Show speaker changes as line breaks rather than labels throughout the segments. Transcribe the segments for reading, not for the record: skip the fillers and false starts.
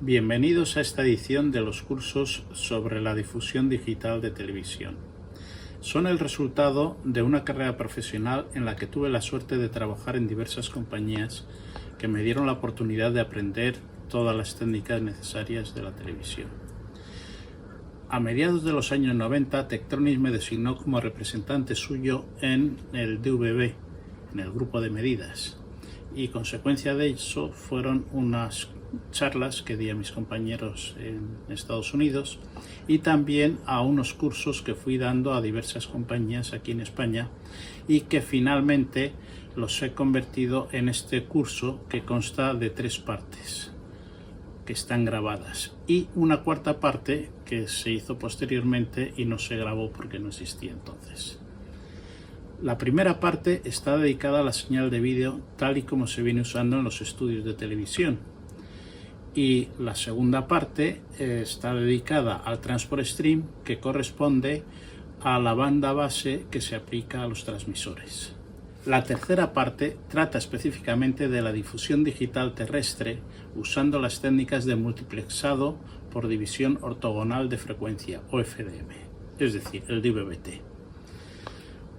Bienvenidos a esta edición de los cursos sobre la difusión digital de televisión. Son el resultado de una carrera profesional en la que tuve la suerte de trabajar en diversas compañías que me dieron la oportunidad de aprender todas las técnicas necesarias de la televisión. A mediados de los años 90, Tektronix me designó como representante suyo en el DVB, en el grupo de medidas, y consecuencia de eso fueron unas charlas que di a mis compañeros en Estados Unidos y también a unos cursos que fui dando a diversas compañías aquí en España y que finalmente los he convertido en este curso que consta de 3 partes que están grabadas y una cuarta parte que se hizo posteriormente y no se grabó porque no existía entonces. La primera parte está dedicada a la señal de vídeo tal y como se viene usando en los estudios de televisión. Y la segunda parte está dedicada al transport stream, que corresponde a la banda base que se aplica a los transmisores. La tercera parte trata específicamente de la difusión digital terrestre usando las técnicas de multiplexado por división ortogonal de frecuencia o FDM, es decir, el DVB-T.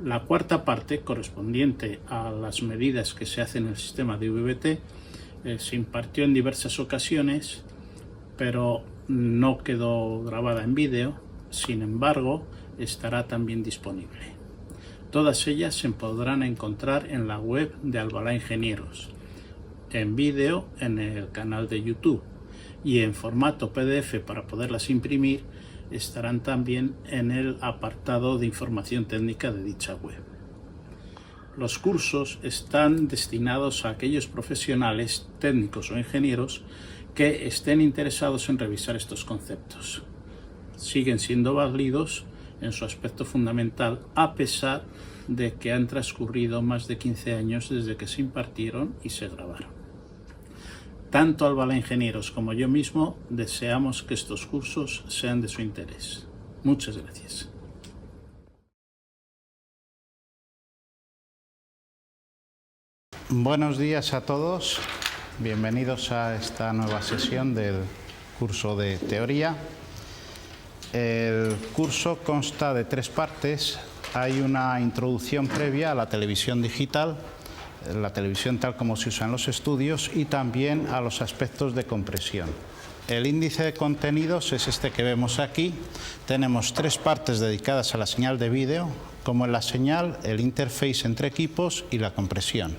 La cuarta parte, correspondiente a las medidas que se hacen en el sistema DVB-T, se impartió en diversas ocasiones, pero no quedó grabada en vídeo, sin embargo, estará también disponible. Todas ellas se podrán encontrar en la web de Albalá Ingenieros, en vídeo en el canal de YouTube y en formato PDF para poderlas imprimir estarán también en el apartado de información técnica de dicha web. Los cursos están destinados a aquellos profesionales, técnicos o ingenieros que estén interesados en revisar estos conceptos. Siguen siendo válidos en su aspecto fundamental a pesar de que han transcurrido más de 15 años desde que se impartieron y se grabaron. Tanto Albalá Ingenieros como yo mismo deseamos que estos cursos sean de su interés. Muchas gracias.
Buenos días a todos, bienvenidos a esta nueva sesión del curso de teoría. El curso consta de 3 partes. Hay una introducción previa a la televisión digital, la televisión tal como se usa en los estudios y también a los aspectos de compresión. El índice de contenidos es este que vemos aquí. Tenemos 3 partes dedicadas a la señal de vídeo, como en la señal, el interface entre equipos y la compresión.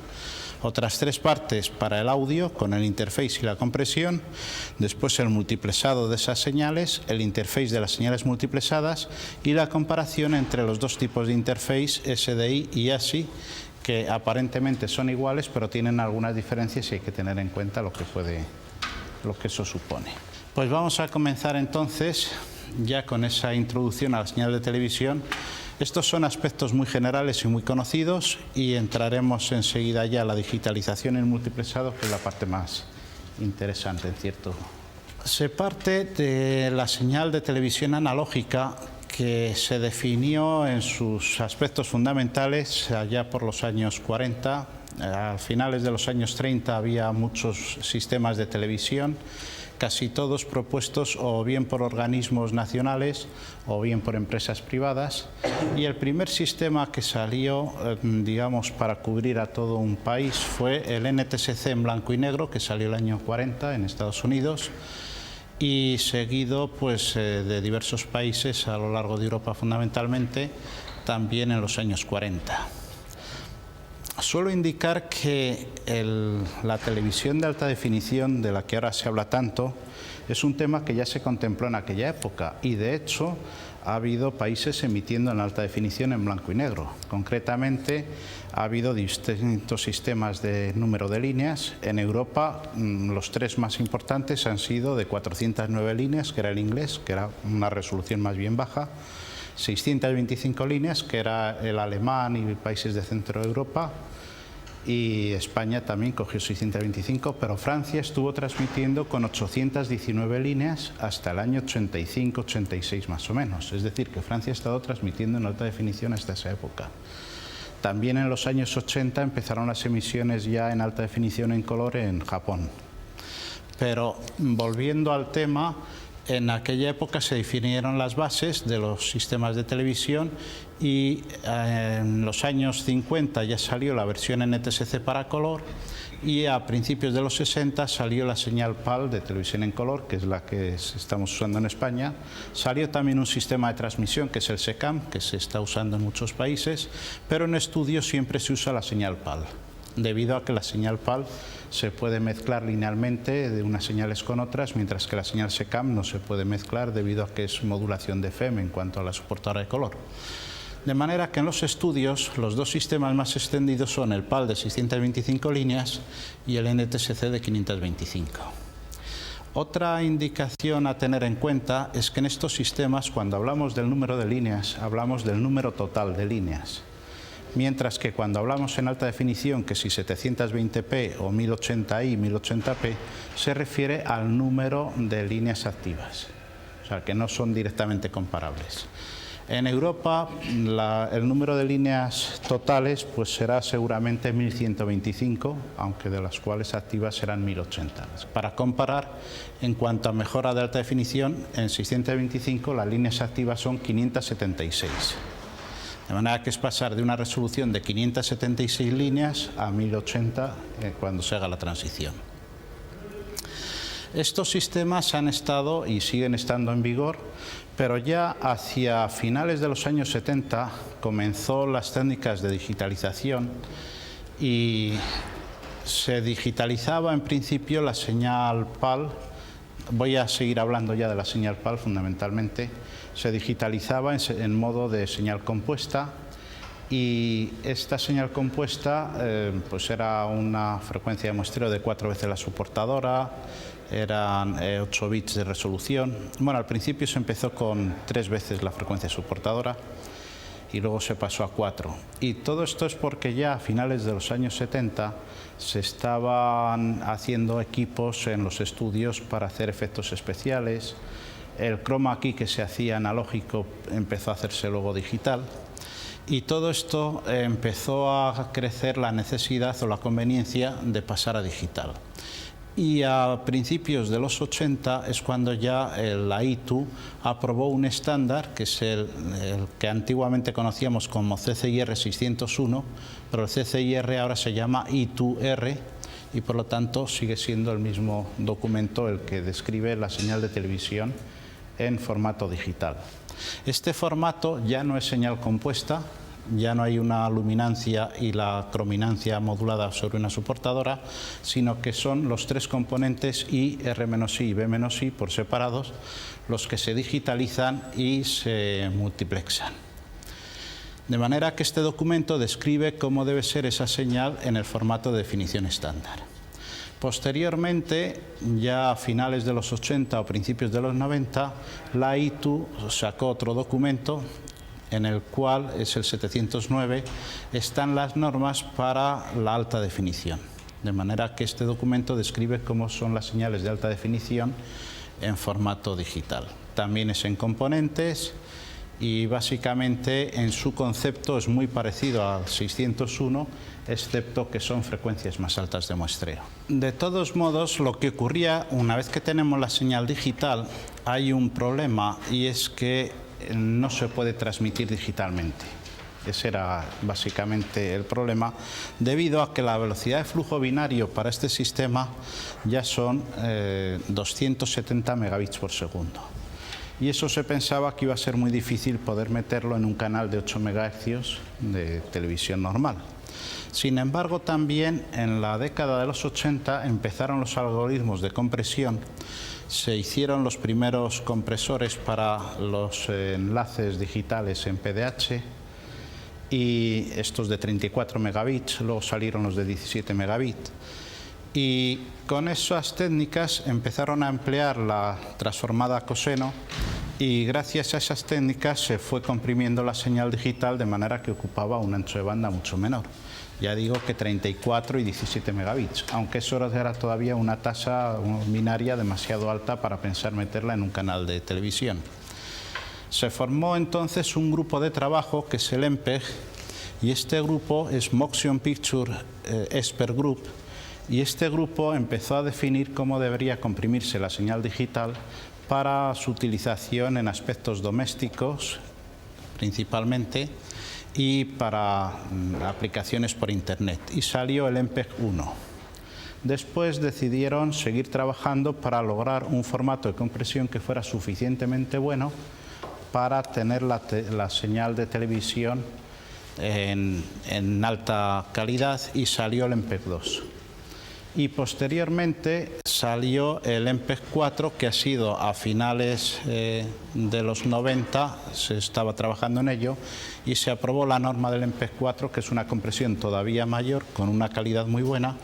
Otras 3 partes para el audio, con el interface y la compresión. Después el multiplexado de esas señales, el interface de las señales multiplexadas y la comparación entre los 2 tipos de interface, SDI y ASI, que aparentemente son iguales, pero tienen algunas diferencias y hay que tener en cuenta lo que eso supone. Pues vamos a comenzar entonces ya con esa introducción a la señal de televisión. Estos son aspectos muy generales y muy conocidos y entraremos enseguida ya a la digitalización y el multiplexado, que es la parte más interesante, en cierto. Se parte de la señal de televisión analógica, que se definió en sus aspectos fundamentales allá por los años 40. A finales de los años 30 había muchos sistemas de televisión, casi todos propuestos o bien por organismos nacionales o bien por empresas privadas, y el primer sistema que salió, digamos, para cubrir a todo un país fue el NTSC en blanco y negro, que salió el año 40 en Estados Unidos, y seguido pues de diversos países a lo largo de Europa fundamentalmente, también en los años 40. Suelo indicar que la televisión de alta definición, de la que ahora se habla tanto, es un tema que ya se contempló en aquella época y de hecho ha habido países emitiendo en alta definición en blanco y negro. Concretamente ha habido distintos sistemas de número de líneas. En Europa los 3 más importantes han sido de 409 líneas, que era el inglés, que era una resolución más bien baja, 625 líneas, que era el alemán y países de Centro Europa, y España también cogió 625, pero Francia estuvo transmitiendo con 819 líneas hasta el año 85-86 más o menos. Es decir, que Francia ha estado transmitiendo en alta definición hasta esa época. También en los años 80 empezaron las emisiones ya en alta definición en color en Japón. Pero volviendo al tema, en aquella época se definieron las bases de los sistemas de televisión y en los años 50 ya salió la versión NTSC para color y a principios de los 60 salió la señal PAL de televisión en color, que es la que estamos usando en España. Salió también un sistema de transmisión que es el SECAM, que se está usando en muchos países, pero en estudios siempre se usa la señal PAL, debido a que la señal PAL se puede mezclar linealmente de unas señales con otras, mientras que la señal SECAM no se puede mezclar debido a que es modulación de FM en cuanto a la soportadora de color. De manera que en los estudios los dos sistemas más extendidos son el PAL de 625 líneas y el NTSC de 525. Otra indicación a tener en cuenta es que en estos sistemas, cuando hablamos del número de líneas, hablamos del número total de líneas. Mientras que cuando hablamos en alta definición, que si 720p o 1080i, 1080p, se refiere al número de líneas activas, o sea que no son directamente comparables. En Europa el número de líneas totales pues será seguramente 1125, aunque de las cuales activas serán 1080. Para comparar, en cuanto a mejora de alta definición, en 625 las líneas activas son 576. De manera que es pasar de una resolución de 576 líneas a 1080 cuando se haga la transición. Estos sistemas han estado y siguen estando en vigor, pero ya hacia finales de los años 70 comenzó las técnicas de digitalización y se digitalizaba en principio la señal PAL. Voy a seguir hablando ya de la señal PAL fundamentalmente. Se digitalizaba en modo de señal compuesta y esta señal compuesta pues era una frecuencia de muestreo de 4 veces la soportadora, eran 8 bits de resolución. Bueno, al principio se empezó con 3 veces la frecuencia soportadora y luego se pasó a 4. Y todo esto es porque ya a finales de los años 70 se estaban haciendo equipos en los estudios para hacer efectos especiales. El chroma key que se hacía analógico empezó a hacerse luego digital. Y todo esto empezó a crecer la necesidad o la conveniencia de pasar a digital. Y a principios de los 80 es cuando ya la ITU aprobó un estándar, que es el que antiguamente conocíamos como CCIR 601, pero el CCIR ahora se llama ITU-R y por lo tanto sigue siendo el mismo documento el que describe la señal de televisión en formato digital. Este formato ya no es señal compuesta, ya no hay una luminancia y la crominancia modulada sobre una soportadora, sino que son los 3 componentes I, R-I y B-I por separados los que se digitalizan y se multiplexan. De manera que este documento describe cómo debe ser esa señal en el formato de definición estándar. Posteriormente, ya a finales de los 80 o principios de los 90, la ITU sacó otro documento en el cual, es el 709, están las normas para la alta definición. De manera que este documento describe cómo son las señales de alta definición en formato digital. También es en componentes y básicamente en su concepto es muy parecido al 601, excepto que son frecuencias más altas de muestreo. De todos modos, lo que ocurría una vez que tenemos la señal digital, hay un problema y es que no se puede transmitir digitalmente. Ese era básicamente el problema, debido a que la velocidad de flujo binario para este sistema ya son 270 megabits por segundo. Y eso se pensaba que iba a ser muy difícil poder meterlo en un canal de 8 MHz de televisión normal. Sin embargo, también en la década de los 80 empezaron los algoritmos de compresión. Se hicieron los primeros compresores para los enlaces digitales en PDH y estos de 34 megabits, luego salieron los de 17 megabits. Y con esas técnicas empezaron a emplear la transformada coseno y gracias a esas técnicas se fue comprimiendo la señal digital de manera que ocupaba un ancho de banda mucho menor. Ya digo que 34 y 17 megabits, aunque eso era todavía una tasa binaria demasiado alta para pensar meterla en un canal de televisión. Se formó entonces un grupo de trabajo que es el MPEG y este grupo es Motion Picture Expert Group y este grupo empezó a definir cómo debería comprimirse la señal digital para su utilización en aspectos domésticos principalmente y para aplicaciones por Internet, y salió el MPEG-1. Después decidieron seguir trabajando para lograr un formato de compresión que fuera suficientemente bueno para tener la señal de televisión en alta calidad, y salió el MPEG-2. Y posteriormente salió el MPEG-4, que ha sido a finales de los 90, se estaba trabajando en ello, y se aprobó la norma del MPEG-4, que es una compresión todavía mayor, con una calidad muy buena,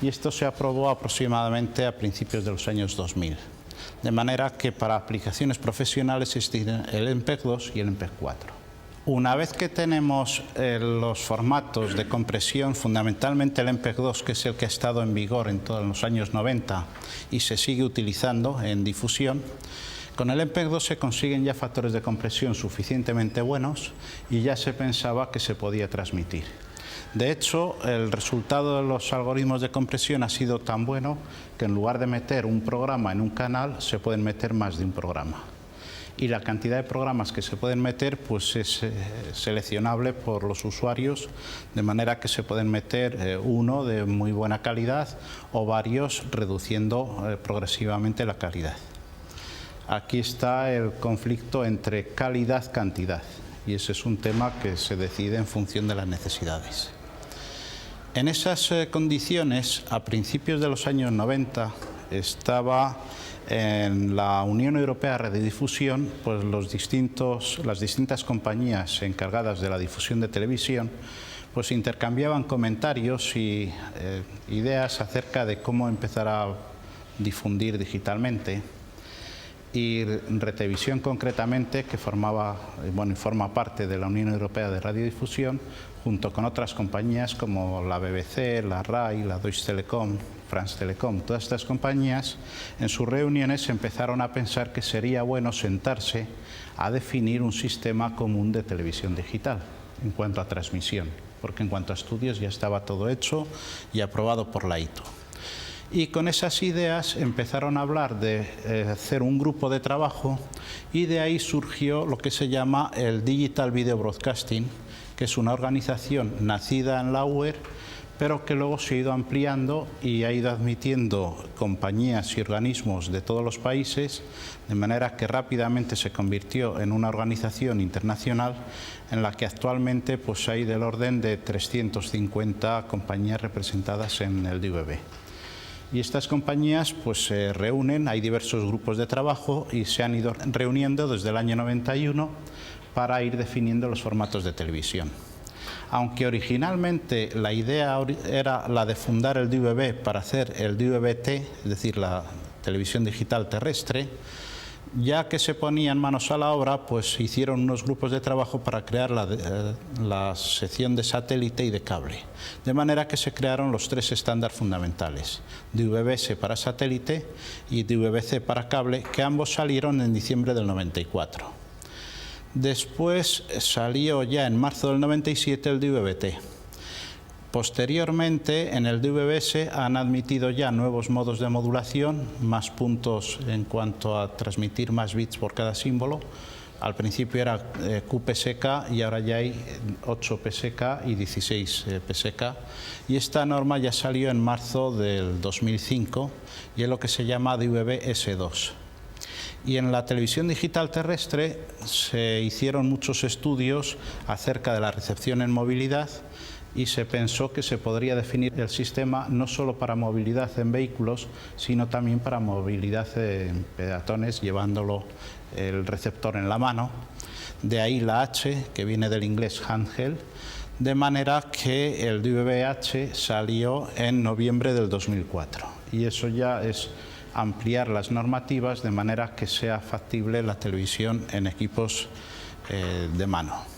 y esto se aprobó aproximadamente a principios de los años 2000. De manera que para aplicaciones profesionales existen el MPEG-2 y el MPEG-4. Una vez que tenemos los formatos de compresión, fundamentalmente el MPEG-2, que es el que ha estado en vigor en todos los años 90 y se sigue utilizando en difusión, con el MPEG-2 se consiguen ya factores de compresión suficientemente buenos y ya se pensaba que se podía transmitir. De hecho, el resultado de los algoritmos de compresión ha sido tan bueno que en lugar de meter un programa en un canal, se pueden meter más de un programa. Y la cantidad de programas que se pueden meter pues es seleccionable por los usuarios, de manera que se pueden meter uno de muy buena calidad o varios, reduciendo progresivamente la calidad. Aquí está el conflicto entre calidad-cantidad, y ese es un tema que se decide en función de las necesidades. En esas condiciones, a principios de los años 90, estaba en la Unión Europea de Radiodifusión, pues las distintas compañías encargadas de la difusión de televisión pues intercambiaban comentarios y ideas acerca de cómo empezar a difundir digitalmente. Y Retevisión, concretamente, que forma parte de la Unión Europea de Radiodifusión, junto con otras compañías como la BBC, la RAI, la Deutsche Telekom, France Telecom, todas estas compañías, en sus reuniones empezaron a pensar que sería bueno sentarse a definir un sistema común de televisión digital en cuanto a transmisión, porque en cuanto a estudios ya estaba todo hecho y aprobado por la ITU. Y con esas ideas empezaron a hablar de hacer un grupo de trabajo, y de ahí surgió lo que se llama el Digital Video Broadcasting, que es una organización nacida en la UER, pero que luego se ha ido ampliando y ha ido admitiendo compañías y organismos de todos los países, de manera que rápidamente se convirtió en una organización internacional en la que actualmente pues, hay del orden de 350 compañías representadas en el DVB. Y estas compañías pues, se reúnen, hay diversos grupos de trabajo y se han ido reuniendo desde el año 91 para ir definiendo los formatos de televisión. Aunque originalmente la idea era la de fundar el DVB para hacer el DVB-T, es decir, la televisión digital terrestre, ya que se ponían manos a la obra, pues hicieron unos grupos de trabajo para crear la sección de satélite y de cable. De manera que se crearon los tres estándares fundamentales, DVB-S para satélite y DVB-C para cable, que ambos salieron en diciembre del 94. Después salió ya en marzo del 97 el DVB-T. Posteriormente, en el DVB-S han admitido ya nuevos modos de modulación, más puntos en cuanto a transmitir más bits por cada símbolo. Al principio era QPSK y ahora ya hay 8 PSK y 16 PSK. Y esta norma ya salió en marzo del 2005 y es lo que se llama DVB-S2. Y en la televisión digital terrestre se hicieron muchos estudios acerca de la recepción en movilidad, y se pensó que se podría definir el sistema no solo para movilidad en vehículos, sino también para movilidad en peatones, llevándolo el receptor en la mano. De ahí la H, que viene del inglés handheld, de manera que el DVB-H salió en noviembre del 2004. Y eso ya es ampliar las normativas de manera que sea factible la televisión en equipos de mano.